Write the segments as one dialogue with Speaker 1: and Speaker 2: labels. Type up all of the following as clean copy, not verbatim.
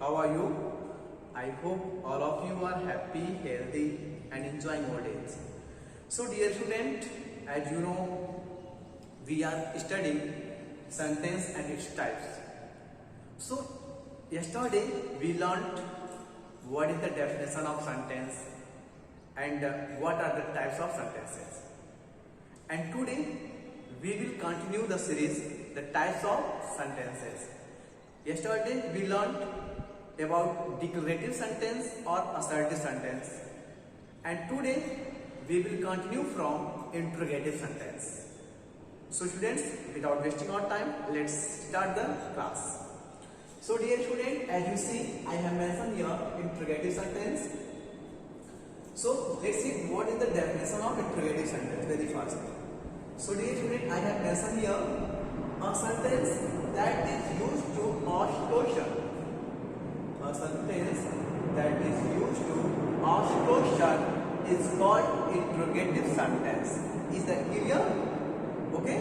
Speaker 1: How are you? I hope all of you are happy, healthy and enjoying your days. So dear student, as you know, we are studying sentence and its types. So yesterday we learnt what is the definition of sentence and what are the types of sentences. And today we will continue the series, the types of sentences. Yesterday we learned about declarative sentence or assertive sentence, and today we will continue from interrogative sentence. So students, without wasting our time, let's start the class. So dear student, as you see, I have mentioned here interrogative sentence. So let's see what is the definition of interrogative sentence very fast. So dear student, I have mentioned here a sentence that is used to ask question. A sentence that is used to ask question is called interrogative sentence. Is that clear? Okay.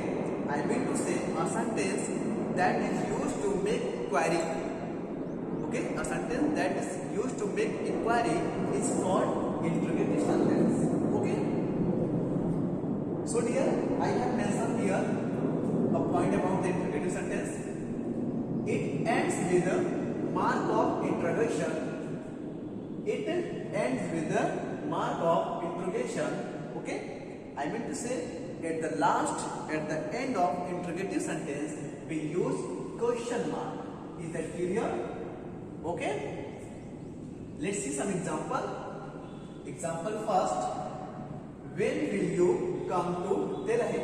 Speaker 1: I mean to say a sentence that is used to make query. Okay. A sentence that is used to make inquiry is called interrogative sentence. Okay. So dear, I have mentioned here a point about the interrogative sentence. It ends with a mark of interrogation. It ends with the mark of interrogation. Okay. I mean to say at the end of interrogative sentence we use question mark. Is that clear? Okay. Let's see some example. Example first. When will you come to Delhi?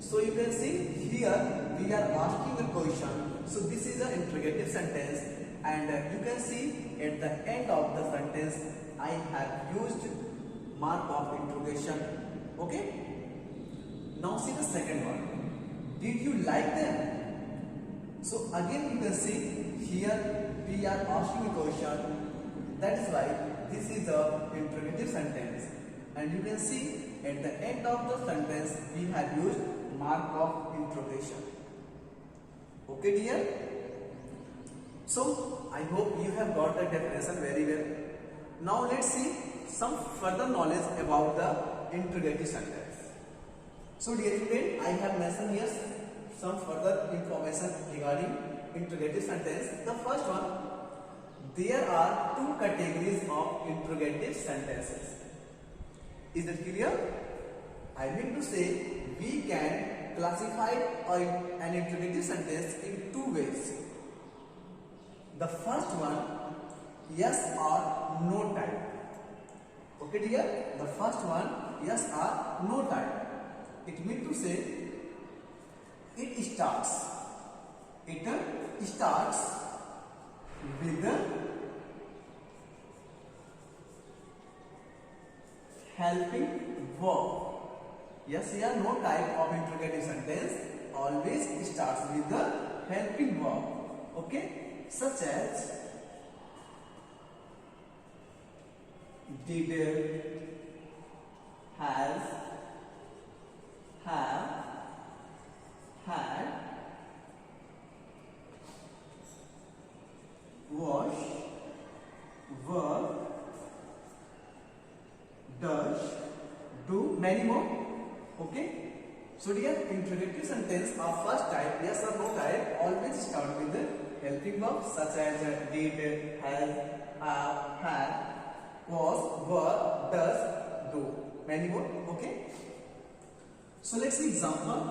Speaker 1: So you can see here we are asking a question. So this is an interrogative sentence, and you can see at the end of the sentence I have used mark of interrogation. Okay. Now see the second one. Did you like them? So again you can see here we are asking a question. That is why this is a interrogative sentence, and you can see at the end of the sentence we have used mark of interrogation. Okay dear? So I hope you have got the definition very well. Now let's see some further knowledge about the interrogative sentence. So dear student, I have mentioned here some further information regarding interrogative sentence. The first one, there are two categories of interrogative sentences. Is that clear? I mean to say we can classify an interrogative sentence in two ways. The first one, yes or no type. Okay dear? The first one, yes or no type. It means to say it starts with the helping verb. Yes or no type of interrogative sentence always starts with the helping verb. Okay? Such as did, has, have, had, was, were, does, do, many more. Okay. So dear, interrogative sentence of first type, yes or no type, always start with the helping verb such as did, has, had, was, were, does, do, many more. Okay. So let's see example.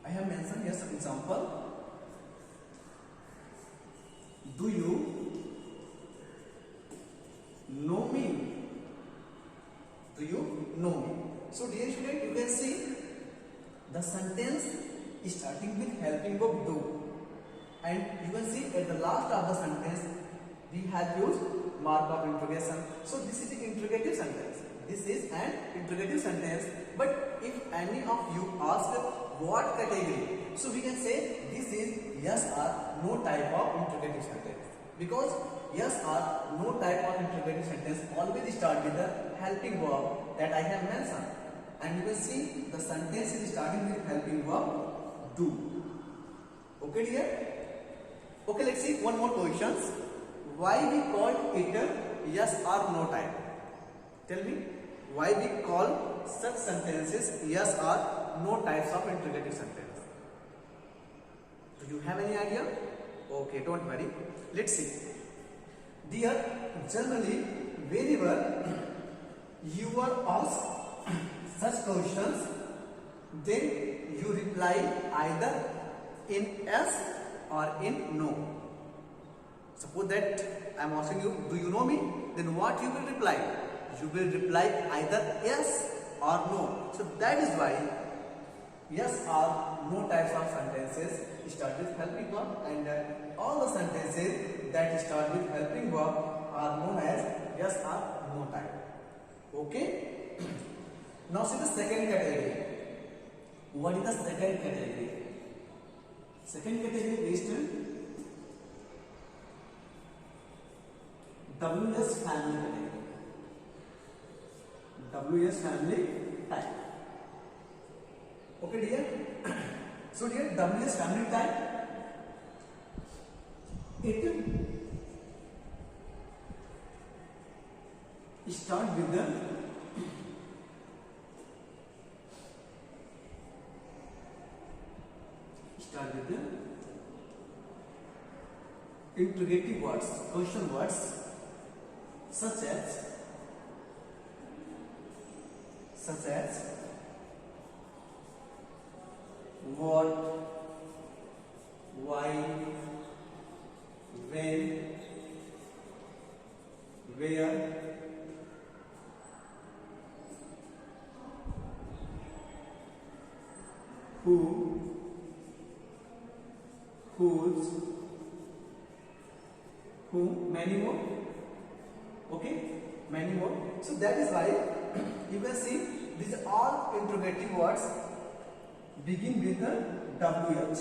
Speaker 1: I have mentioned here some example. Do you know me? Do you know me? So dear student, you can see the sentence is starting with helping verb do, and you can see at the last of the sentence we have used mark of interrogation. So this is the interrogative sentence. This is an interrogative sentence. But if any of you ask what category, so we can say this is yes or no type of interrogative sentence, because yes or no type of interrogative sentence always start with the helping verb that I have mentioned, and you can see the sentence is starting with helping verb do. Okay dear? Okay, let's see one more questions. Why we call it a yes or no type? Tell me, why we call such sentences yes or no types of interrogative sentence? Do you have any idea? Okay, don't worry. Let's see. Dear, generally, whenever you are asked such questions, then you reply either in yes or in no. Suppose that I am asking you, do you know me? Then what you will reply? You will reply either yes or no. So that is why yes or no types of sentences start with helping verb, and all the sentences that start with helping verb are known as yes or no type. Okay? Now see the second category. What is the second category? Second category is WS family category. WS family type. Okay, dear. So, dear, WS family type, it start with the interrogative words, question words, such as what, why, when, where, who, whose, whom, many more. Okay, many more. So that is why you can see these all interrogative words begin with the WH.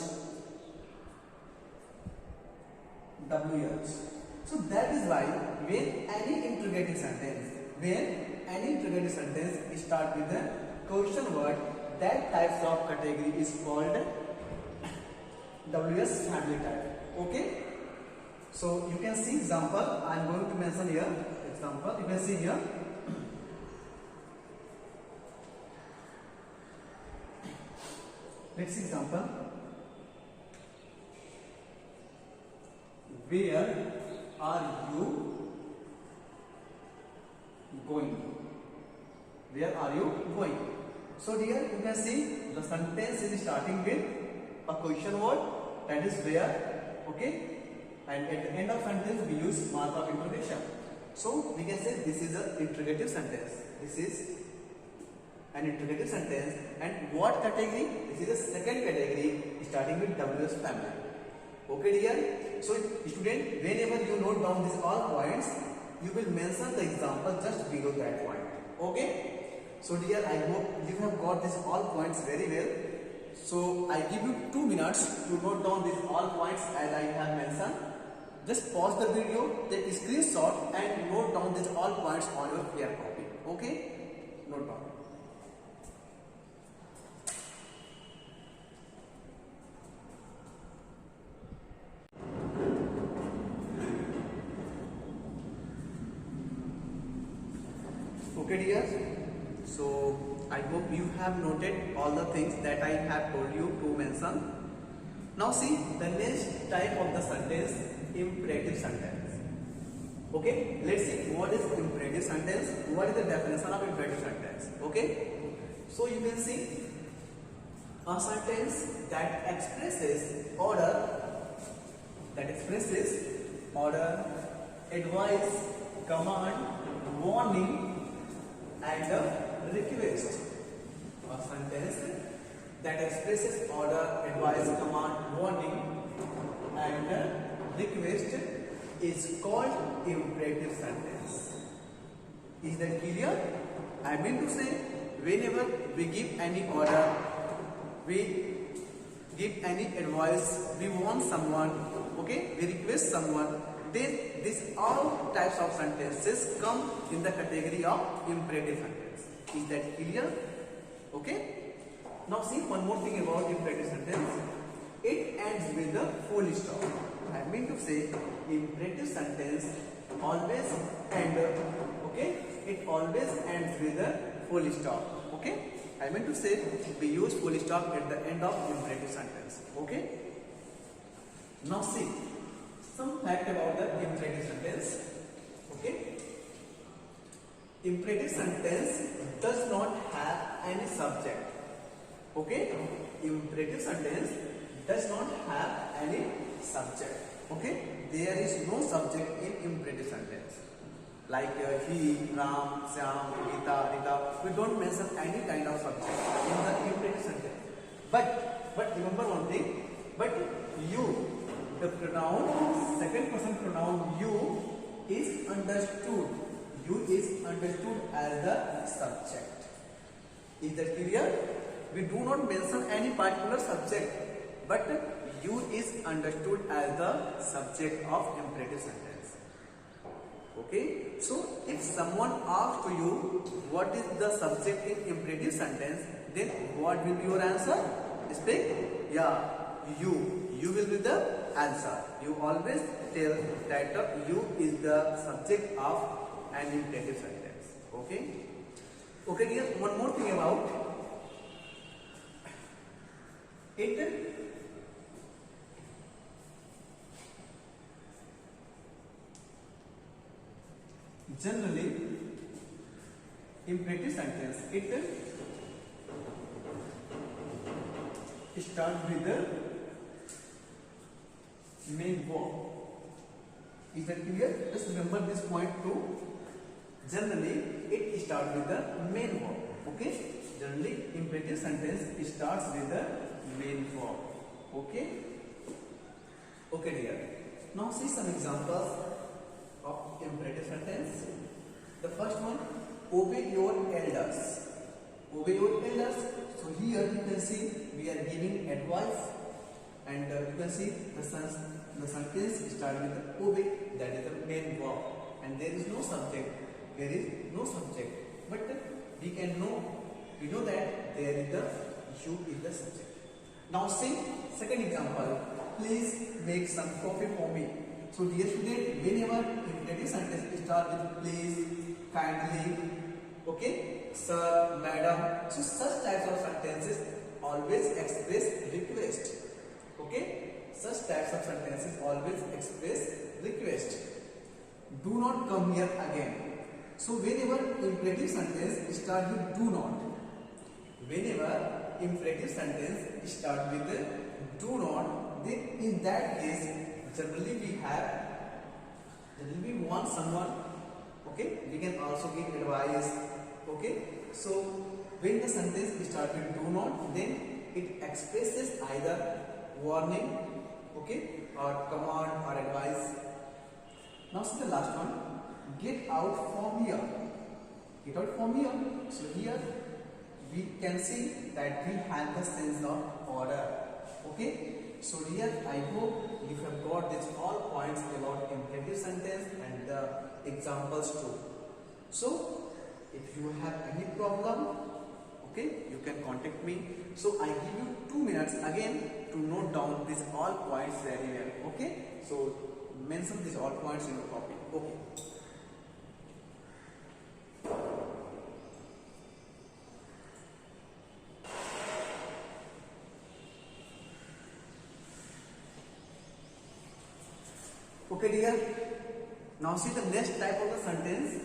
Speaker 1: So that is why when any interrogative sentence start with the question word, that types of category is called WS family type. Okay. So you can see example. I am going to mention here example. You can see here. Let's see example. Where are you going? Where are you going? So dear, you can see the sentence is starting with a question word, that is where. Okay. And at the end of sentence we use mark of interrogation. So we can say this is an interrogative sentence. This is an interrogative sentence. And what category? This is the second category starting with WS family. Okay, dear. So student, whenever you note down these all points, you will mention the example just below that point. Okay. So dear, I hope you have got these all points very well. So I give you 2 minutes to note down these all points as I have mentioned. Just pause the video, take a screenshot and note down these all points on your clear copy. Okay? Note down. Okay, dear. So I hope you have noted all the things that I have told you to mention. Now see the next type of the sentence, imperative sentence. Okay, let's see what is imperative sentence, what is the definition of imperative sentence. Okay, so you can see a sentence that expresses order, advice, command, warning and request. A sentence that expresses order, advice, command, warning and request is called imperative sentence. Is that clear? I mean to say, whenever we give any order, we give any advice, we want someone, okay, we request someone, these all types of sentences come in the category of imperative sentence. Is that clear? Okay. Now see one more thing about imperative sentence. It ends with the full stop. I mean to say imperative sentence always end, okay, it always ends with a full stop, okay. I mean to say we use full stop at the end of imperative sentence, okay. Now see some fact about the imperative sentence, okay. Imperative sentence does not have any subject, okay. Imperative sentence does not have any subject, okay. There is no subject in imperative sentence. Like he, Ram, Syam, Gita, Rita, we don't mention any kind of subject in the imperative sentence. But remember one thing, but you, the pronoun, second person pronoun you is understood. You is understood as the subject. Is that clear? We do not mention any particular subject, but you is understood as the subject of imperative sentence. Okay, so if someone asks to you what is the subject in imperative sentence, then what will be your answer? Speak. Yeah, you will be the answer. You always tell that you is the subject of an imperative sentence. Okay. Okay, dear. One more thing about it. Generally, imperative sentence it starts with the main verb. Is that clear? Just remember this point too. Generally, it starts with the main verb. Okay. Generally, imperative sentence starts with the main verb. Okay. Okay, dear. Now see some examples of imperative sentence. The first one, obey your elders. Obey your elders. So here you can see we are giving advice, and you can see the sentence start with the obey, that is the main verb, and there is no subject. There is no subject, but we know that there is the you is the subject. Now see second example. Please make some coffee for me. So dear student, whenever imperative sentence start with please, kindly, okay, sir, madam, so such types of sentences always express request. Okay, such types of sentences always express request. Do not come here again. So whenever imperative sentence start with do not, whenever imperative sentence start with do not, then in that case generally we want someone, okay, we can also give advice, okay. So when the sentence starts with do not, then it expresses either warning, okay, or command or advice. Now see the last one, get out from here. Get out from here. So here we can see that we have the sense of order, okay. So here I hope you have got these all points about imperative sentence and the examples too. So if you have any problem, okay, you can contact me. So I give you 2 minutes again to note down these all points very well, okay. So mention these all points in your copy, okay. Okay, dear. Now see the next type of the sentence,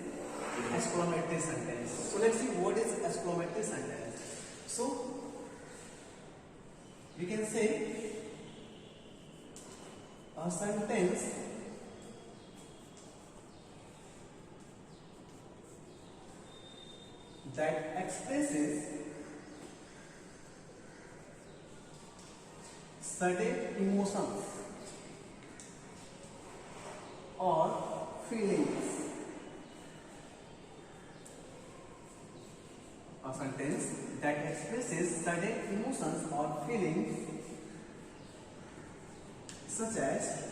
Speaker 1: exclamatory sentence. So let's see what is exclamatory sentence. So we can say a sentence that expresses certain emotions or feelings. A sentence that expresses certain emotions or feelings such as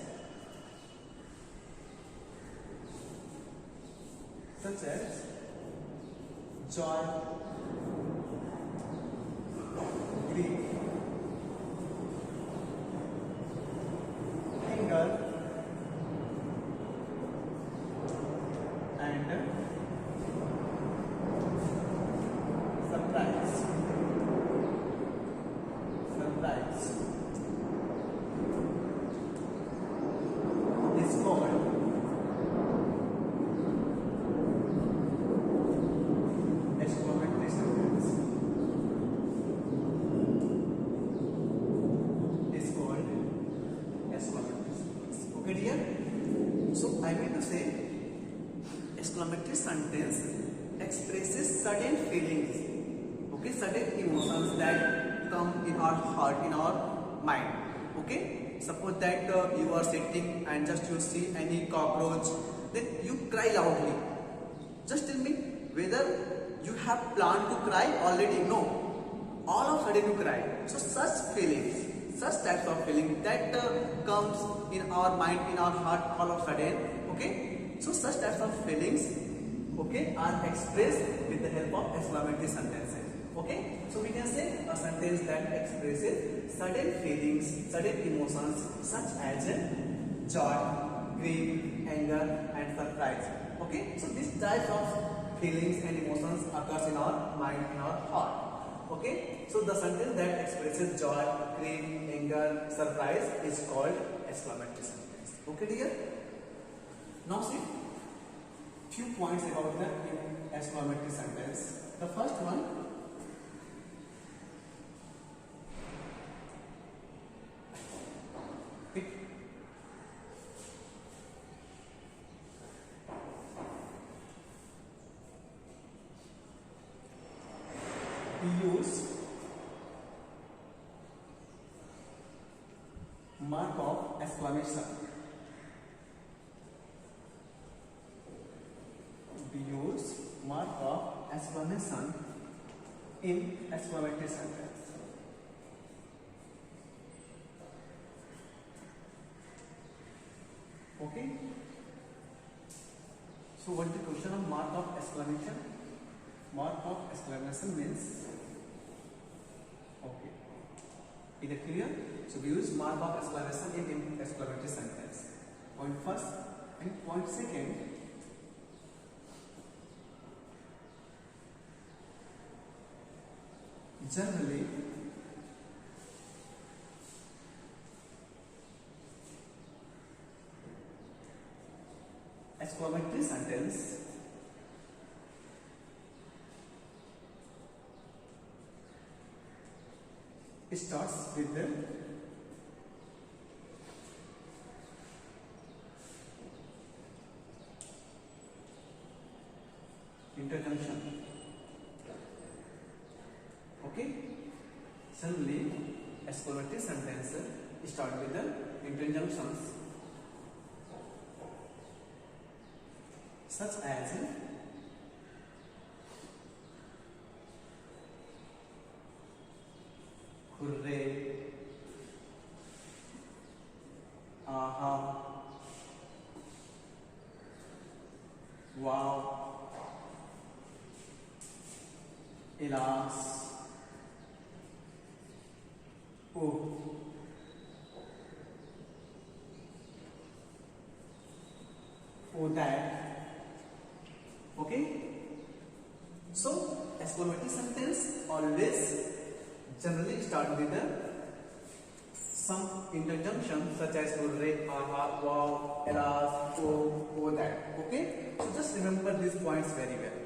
Speaker 1: joy, grief, anger, sentence expresses certain feelings, okay, certain emotions that come in our heart, in our mind. Okay, suppose that you are sitting and just you see any cockroach, then you cry loudly. Just tell me whether you have planned to cry already. No, all of a sudden you cry. So such feelings, such types of feeling that comes in our mind, in our heart all of a sudden. Okay, so such types of feelings, okay, are expressed with the help of exclamatory sentences. Okay, so we can say a sentence that expresses certain feelings, certain emotions such as joy, grief, anger and surprise. Okay, so these types of feelings and emotions occurs in our mind, in our heart. Okay, so the sentence that expresses joy, grief, anger, surprise is called exclamatory sentence. Okay dear? Now see few points about the exclamatory sentence. The first one, use mark of exclamation. We use mark of exclamation in exclamatory sentence. Okay. So what is the question of mark of exclamation? Mark of exclamation means, okay, is it clear? So we use mark of exclamation in exclamatory sentence. Point first and point second, generally exclamatory sentence starts with the interjunction. Okay, suddenly exclamatory sentence start with the interjunctions such as hooray, aha, wow, alas, oh, oh that. Okay, so exclamatory sentence always generally start with some interjunction such as hooray, aha, wow, alas, oh that. Okay, so just remember these points very well.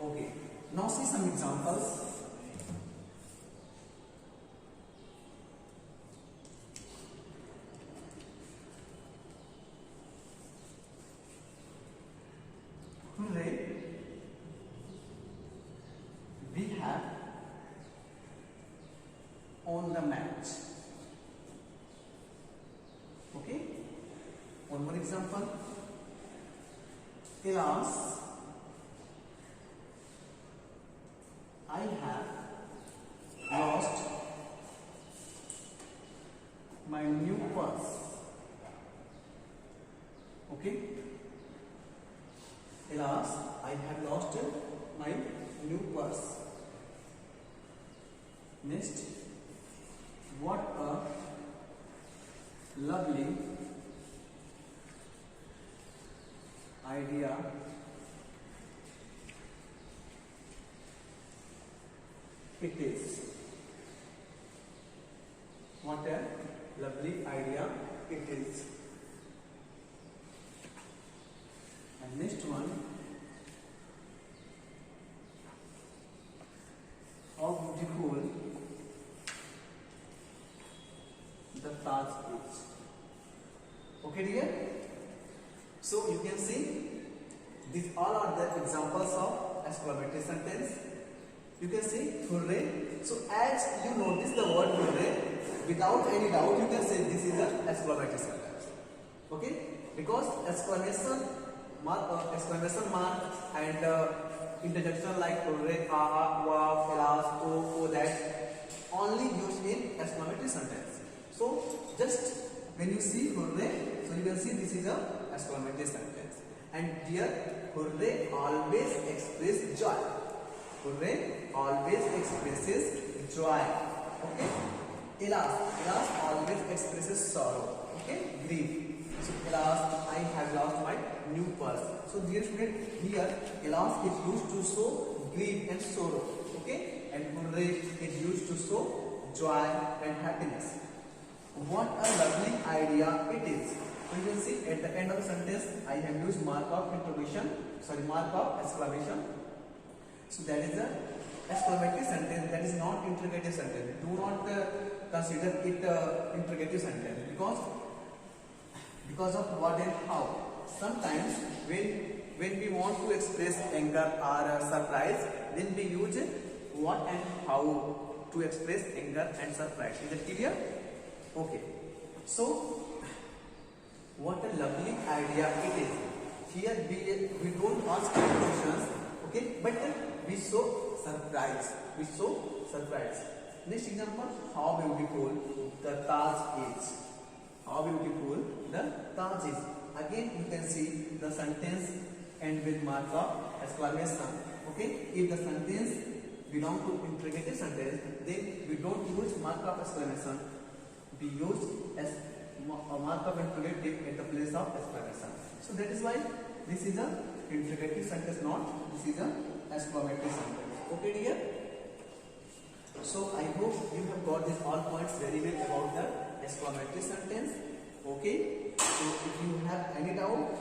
Speaker 1: Okay, now see some examples. Hooray, we have won the match. Okay, one more example. Alas, I have lost my new purse. Okay, alas, I have lost my new purse. Next, what a lovely idea it is. What a lovely idea it is. And next one, how beautiful the Taj is. Okay dear? So you you can see these all are the examples of exclamatory sentence. You can see hooray. So as you notice the word hooray, without any doubt you can say this is an exclamatory sentence. Okay, because exclamation mark and interjection like hooray, aha, wow, alas, oh, that only used in exclamatory sentence. So just when you see hooray, so you can see this is a exclamatory sentence. And here hooray always expresses joy. Hooray always expresses joy. Okay. Alas always expresses sorrow. Okay. Grief. So alas, I have lost my new purse. So dear student, here alas is used to show grief and sorrow. Okay. And hooray is used to show joy and happiness. What a lovely idea it is. So you can see at the end of the sentence I have used mark of exclamation. So that is a exclamatory sentence, that is not interrogative sentence. Do not consider it interrogative sentence because of what and how. Sometimes when we want to express anger or surprise, then we use what and how to express anger and surprise. Is it clear? Okay. So what a lovely idea it is. Here we don't ask questions, okay, but we show surprise. Next example, how beautiful the Taj is. How beautiful the Taj is. Again, you can see the sentence end with mark of exclamation. Okay, if the sentence belong to interrogative sentence, then we don't use mark of exclamation. We use as a mark of interrogative at the place of exclamation. So that is why this is a interrogative sentence, not this is a exclamatory sentence. Okay, dear. So I hope you have got these all points very well about the exclamatory sentence. Okay. So if you have any doubt,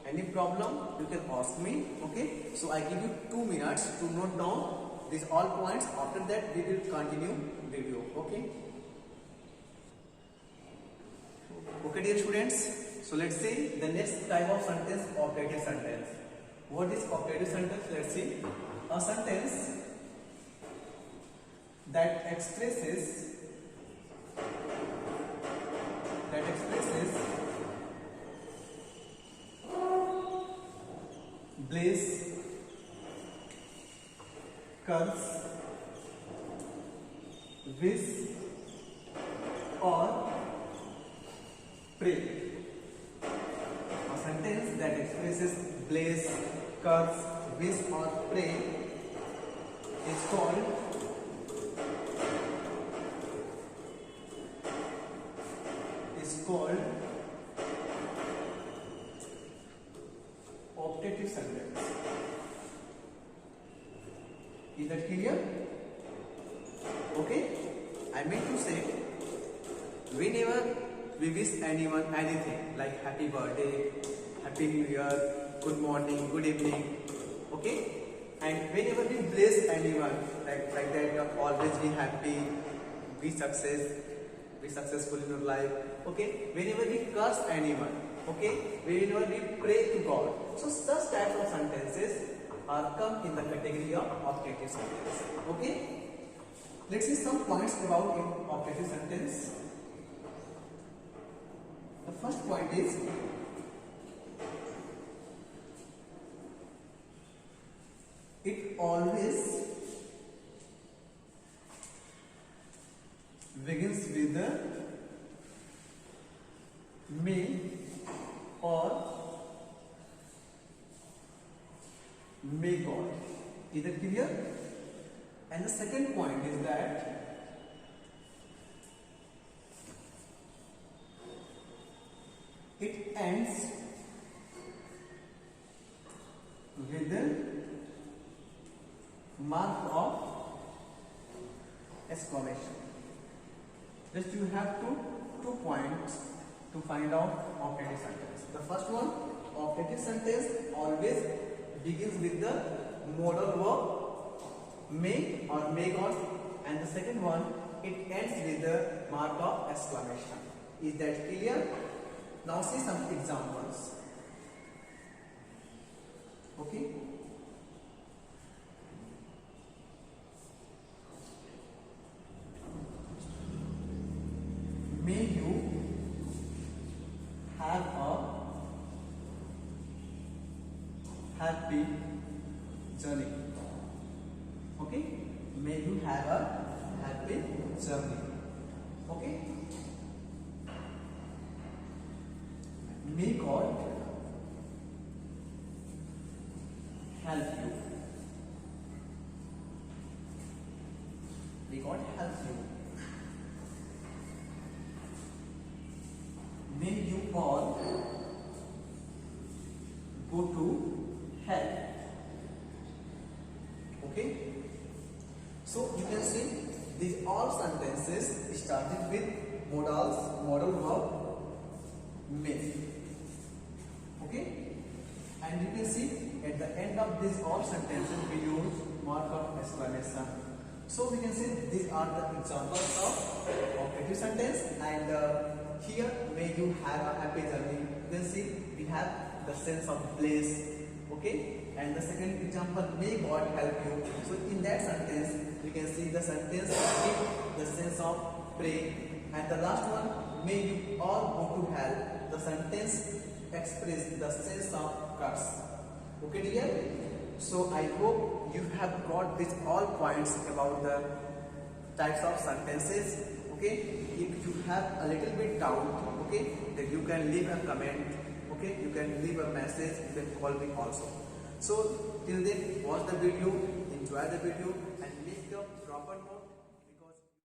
Speaker 1: any problem, you can ask me. Okay. So I give you 2 minutes to note down these all points. After that, we will continue video. Okay. Okay, dear students. So let's see the next type of sentence, optative sentence. What is optative sentence? Let's see. A sentence that expresses bliss, curse, wish or pray. A sentence that expresses bliss, curse, wish or pray is called optative sentence. Is that clear? Okay. I mean to say, whenever we wish anyone anything like happy birthday, happy new year, good morning, good evening, okay, and whenever we bless anyone like that, always be happy, be successful in your life, okay, whenever we curse anyone, okay, whenever we pray to God, so such types of sentences are come in the category of optative sentence. Okay, let's see some points about optative sentence. The first point is it always begins with the may or may God. Is that clear? And the second point is that it ends with the mark of exclamation. Just you have two points to find out optative sentence. The first one, optative sentence always begins with the modal verb may or may God, and the second one, it ends with the mark of exclamation. Is that clear? Now see some examples. happy journey. Okay, may you have a happy journey. Okay, may God help you. May God help you. May you all go to hell. Okay, so you can see these all sentences started with modal verb may. Okay, and you can see at the end of these all sentences we use mark of exclamation. So we can see these are the examples of operative sentence, and here may you have a happy journey. You can see we have the sense of bliss. Okay, and the second example, may God help you. So in that sentence we can see the sentence give the sense of pray, and the last one, may you all go to hell. The sentence express the sense of curse. Okay dear, so I hope you have got these all points about the types of sentences. Okay, if you have a little bit doubt, okay, then you can leave a comment. Okay, you can leave a message, you can call me also. So till then, watch the video, enjoy the video, and